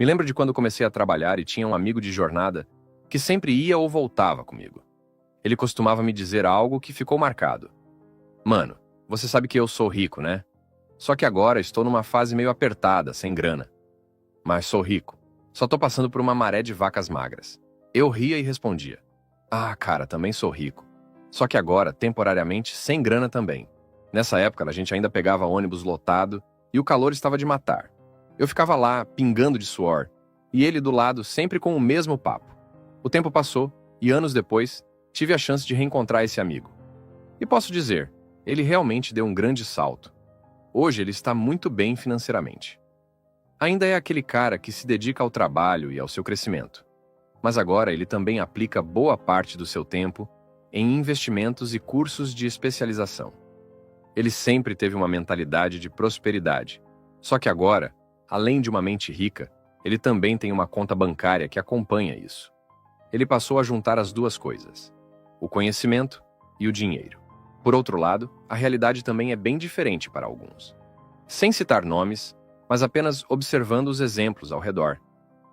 Me lembro de quando comecei a trabalhar e tinha um amigo de jornada que sempre ia ou voltava comigo. Ele costumava me dizer algo que ficou marcado. Mano, você sabe que eu sou rico, né? Só que agora estou numa fase meio apertada, sem grana. Mas sou rico. Só tô passando por uma maré de vacas magras. Eu ria e respondia. Ah, cara, também sou rico. Só que agora, temporariamente, sem grana também. Nessa época, a gente ainda pegava ônibus lotado e o calor estava de matar. Eu ficava lá, pingando de suor, e ele do lado sempre com o mesmo papo. O tempo passou e anos depois, tive a chance de reencontrar esse amigo. E posso dizer, ele realmente deu um grande salto. Hoje ele está muito bem financeiramente. Ainda é aquele cara que se dedica ao trabalho e ao seu crescimento. Mas agora ele também aplica boa parte do seu tempo em investimentos e cursos de especialização. Ele sempre teve uma mentalidade de prosperidade. Só que agora, além de uma mente rica, ele também tem uma conta bancária que acompanha isso. Ele passou a juntar as duas coisas, o conhecimento e o dinheiro. Por outro lado, a realidade também é bem diferente para alguns. Sem citar nomes, mas apenas observando os exemplos ao redor,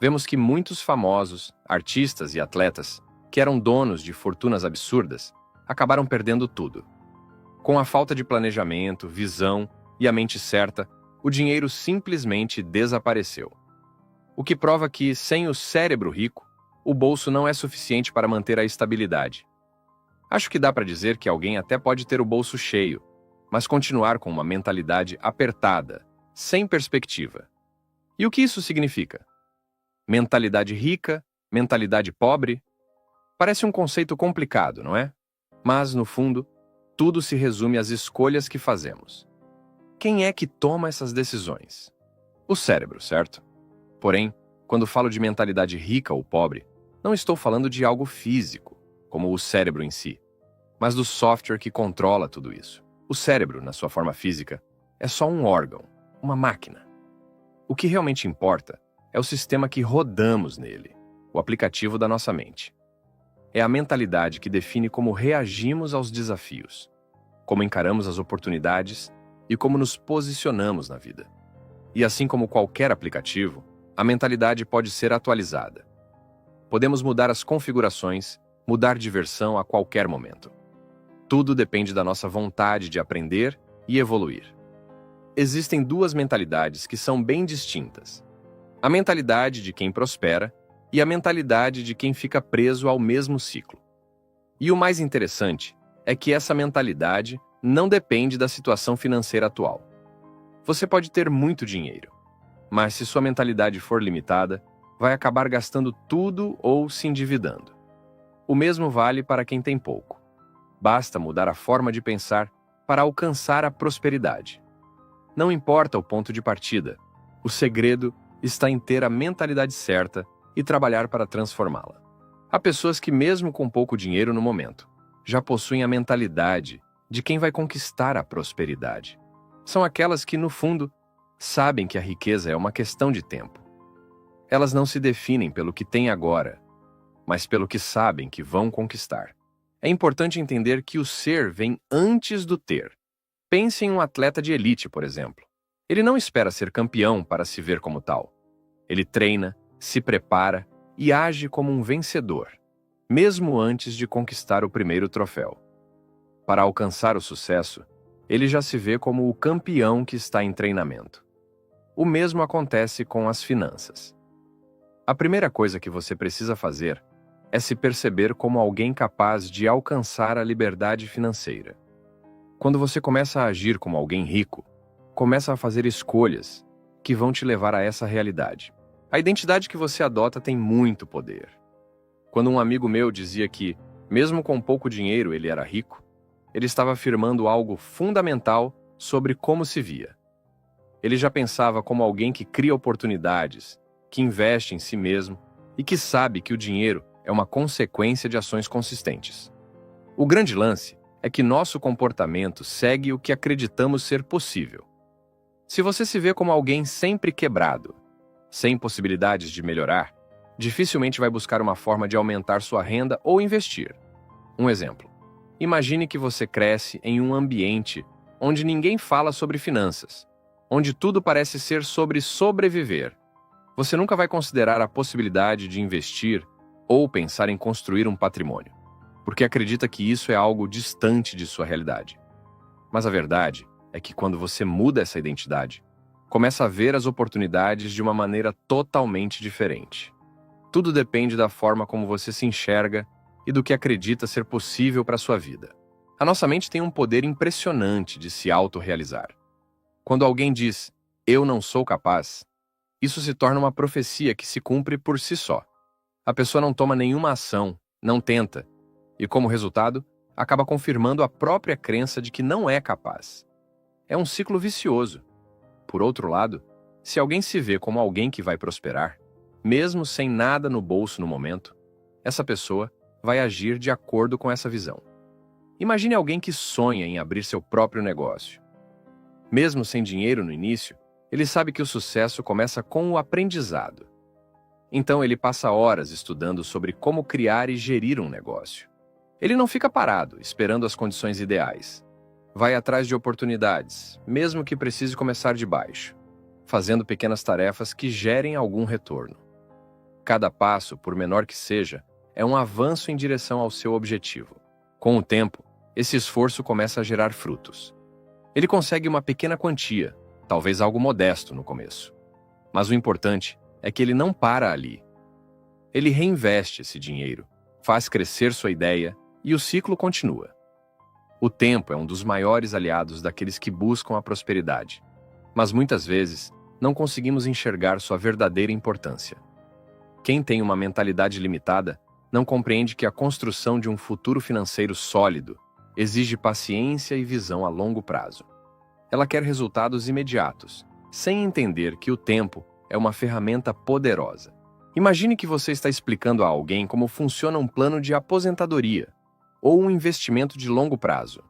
vemos que muitos famosos, artistas e atletas, que eram donos de fortunas absurdas, acabaram perdendo tudo. Com a falta de planejamento, visão e a mente certa, o dinheiro simplesmente desapareceu. O que prova que, sem o cérebro rico, o bolso não é suficiente para manter a estabilidade. Acho que dá para dizer que alguém até pode ter o bolso cheio, mas continuar com uma mentalidade apertada, sem perspectiva. E o que isso significa? Mentalidade rica, mentalidade pobre? Parece um conceito complicado, não é? Mas, no fundo, tudo se resume às escolhas que fazemos. Quem é que toma essas decisões? O cérebro, certo? Porém, quando falo de mentalidade rica ou pobre, não estou falando de algo físico, como o cérebro em si, mas do software que controla tudo isso. O cérebro, na sua forma física, é só um órgão, uma máquina. O que realmente importa é o sistema que rodamos nele, o aplicativo da nossa mente. É a mentalidade que define como reagimos aos desafios, como encaramos as oportunidades e como nos posicionamos na vida. E assim como qualquer aplicativo, a mentalidade pode ser atualizada. Podemos mudar as configurações, mudar de versão a qualquer momento. Tudo depende da nossa vontade de aprender e evoluir. Existem duas mentalidades que são bem distintas. A mentalidade de quem prospera e a mentalidade de quem fica preso ao mesmo ciclo. E o mais interessante é que essa mentalidade não depende da situação financeira atual. Você pode ter muito dinheiro, mas se sua mentalidade for limitada, vai acabar gastando tudo ou se endividando. O mesmo vale para quem tem pouco. Basta mudar a forma de pensar para alcançar a prosperidade. Não importa o ponto de partida, o segredo está em ter a mentalidade certa e trabalhar para transformá-la. Há pessoas que, mesmo com pouco dinheiro no momento, já possuem a mentalidade de quem vai conquistar a prosperidade. São aquelas que, no fundo, sabem que a riqueza é uma questão de tempo. Elas não se definem pelo que têm agora, mas pelo que sabem que vão conquistar. É importante entender que o ser vem antes do ter. Pense em um atleta de elite, por exemplo. Ele não espera ser campeão para se ver como tal. Ele treina, se prepara e age como um vencedor, mesmo antes de conquistar o primeiro troféu. Para alcançar o sucesso, ele já se vê como o campeão que está em treinamento. O mesmo acontece com as finanças. A primeira coisa que você precisa fazer é se perceber como alguém capaz de alcançar a liberdade financeira. Quando você começa a agir como alguém rico, começa a fazer escolhas que vão te levar a essa realidade. A identidade que você adota tem muito poder. Quando um amigo meu dizia que, mesmo com pouco dinheiro, ele era rico, ele estava afirmando algo fundamental sobre como se via. Ele já pensava como alguém que cria oportunidades, que investe em si mesmo e que sabe que o dinheiro é uma consequência de ações consistentes. O grande lance é que nosso comportamento segue o que acreditamos ser possível. Se você se vê como alguém sempre quebrado, sem possibilidades de melhorar, dificilmente vai buscar uma forma de aumentar sua renda ou investir. Um exemplo. Imagine que você cresce em um ambiente onde ninguém fala sobre finanças, onde tudo parece ser sobre sobreviver. Você nunca vai considerar a possibilidade de investir ou pensar em construir um patrimônio, porque acredita que isso é algo distante de sua realidade. Mas a verdade é que quando você muda essa identidade, começa a ver as oportunidades de uma maneira totalmente diferente. Tudo depende da forma como você se enxerga e do que acredita ser possível para a sua vida. A nossa mente tem um poder impressionante de se autorrealizar. Quando alguém diz, "eu não sou capaz", isso se torna uma profecia que se cumpre por si só. A pessoa não toma nenhuma ação, não tenta, e como resultado, acaba confirmando a própria crença de que não é capaz. É um ciclo vicioso. Por outro lado, se alguém se vê como alguém que vai prosperar, mesmo sem nada no bolso no momento, essa pessoa vai agir de acordo com essa visão. Imagine alguém que sonha em abrir seu próprio negócio. Mesmo sem dinheiro no início, ele sabe que o sucesso começa com o aprendizado. Então ele passa horas estudando sobre como criar e gerir um negócio. Ele não fica parado, esperando as condições ideais. Vai atrás de oportunidades, mesmo que precise começar de baixo, fazendo pequenas tarefas que gerem algum retorno. Cada passo, por menor que seja, é um avanço em direção ao seu objetivo. Com o tempo, esse esforço começa a gerar frutos. Ele consegue uma pequena quantia, talvez algo modesto no começo. Mas o importante é que ele não para ali. Ele reinveste esse dinheiro, faz crescer sua ideia e o ciclo continua. O tempo é um dos maiores aliados daqueles que buscam a prosperidade, mas muitas vezes não conseguimos enxergar sua verdadeira importância. Quem tem uma mentalidade limitada não compreende que a construção de um futuro financeiro sólido exige paciência e visão a longo prazo. Ela quer resultados imediatos, sem entender que o tempo é uma ferramenta poderosa. Imagine que você está explicando a alguém como funciona um plano de aposentadoria ou um investimento de longo prazo.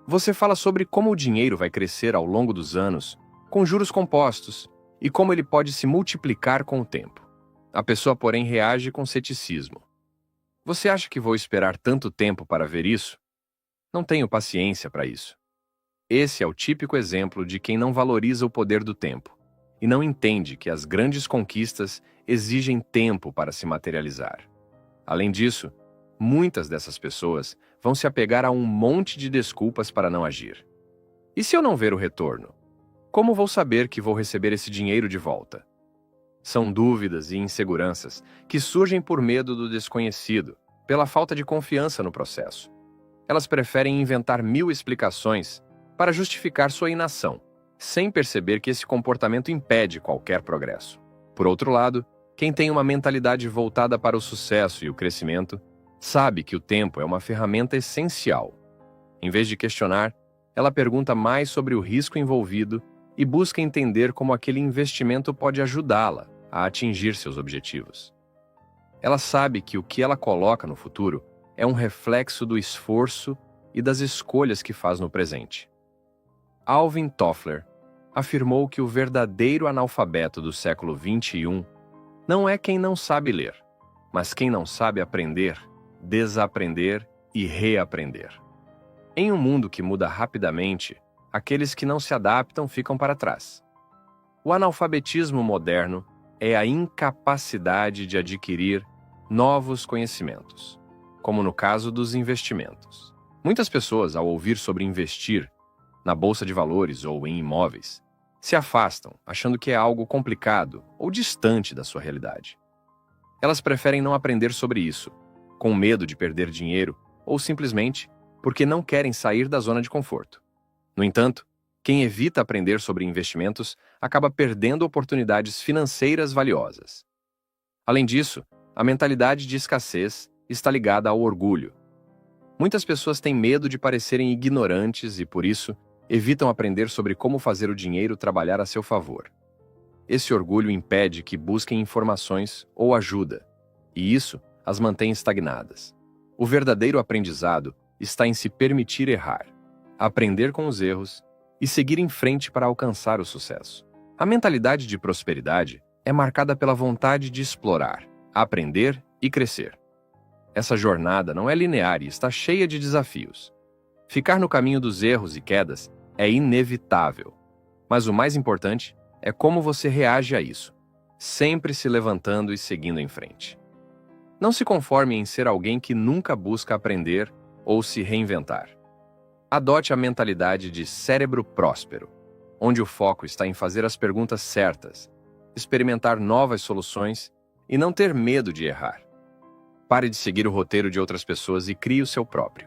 Você fala sobre como o dinheiro vai crescer ao longo dos anos, com juros compostos, e como ele pode se multiplicar com o tempo. A pessoa, porém, reage com ceticismo. Você acha que vou esperar tanto tempo para ver isso? Não tenho paciência para isso. Esse é o típico exemplo de quem não valoriza o poder do tempo e não entende que as grandes conquistas exigem tempo para se materializar. Além disso, muitas dessas pessoas vão se apegar a um monte de desculpas para não agir. E se eu não ver o retorno? Como vou saber que vou receber esse dinheiro de volta? São dúvidas e inseguranças que surgem por medo do desconhecido, pela falta de confiança no processo. Elas preferem inventar 1000 explicações para justificar sua inação, sem perceber que esse comportamento impede qualquer progresso. Por outro lado, quem tem uma mentalidade voltada para o sucesso e o crescimento, sabe que o tempo é uma ferramenta essencial. Em vez de questionar, ela pergunta mais sobre o risco envolvido e busca entender como aquele investimento pode ajudá-la a atingir seus objetivos. Ela sabe que o que ela coloca no futuro é um reflexo do esforço e das escolhas que faz no presente. Alvin Toffler afirmou que o verdadeiro analfabeto do século XXI não é quem não sabe ler, mas quem não sabe aprender, desaprender e reaprender. Em um mundo que muda rapidamente, aqueles que não se adaptam ficam para trás. O analfabetismo moderno é a incapacidade de adquirir novos conhecimentos, como no caso dos investimentos. Muitas pessoas, ao ouvir sobre investir na bolsa de valores ou em imóveis, se afastam, achando que é algo complicado ou distante da sua realidade. Elas preferem não aprender sobre isso, com medo de perder dinheiro ou simplesmente porque não querem sair da zona de conforto. No entanto, quem evita aprender sobre investimentos acaba perdendo oportunidades financeiras valiosas. Além disso, a mentalidade de escassez está ligada ao orgulho. Muitas pessoas têm medo de parecerem ignorantes e, por isso, evitam aprender sobre como fazer o dinheiro trabalhar a seu favor. Esse orgulho impede que busquem informações ou ajuda, e isso as mantém estagnadas. O verdadeiro aprendizado está em se permitir errar, aprender com os erros e seguir em frente para alcançar o sucesso. A mentalidade de prosperidade é marcada pela vontade de explorar, aprender e crescer. Essa jornada não é linear e está cheia de desafios. Ficar no caminho dos erros e quedas é inevitável, mas o mais importante é como você reage a isso. sempre se levantando e seguindo em frente. Não se conforme em ser alguém que nunca busca aprender ou se reinventar. Adote a mentalidade de cérebro próspero, onde o foco está em fazer as perguntas certas, experimentar novas soluções e não ter medo de errar. Pare de seguir o roteiro de outras pessoas e crie o seu próprio.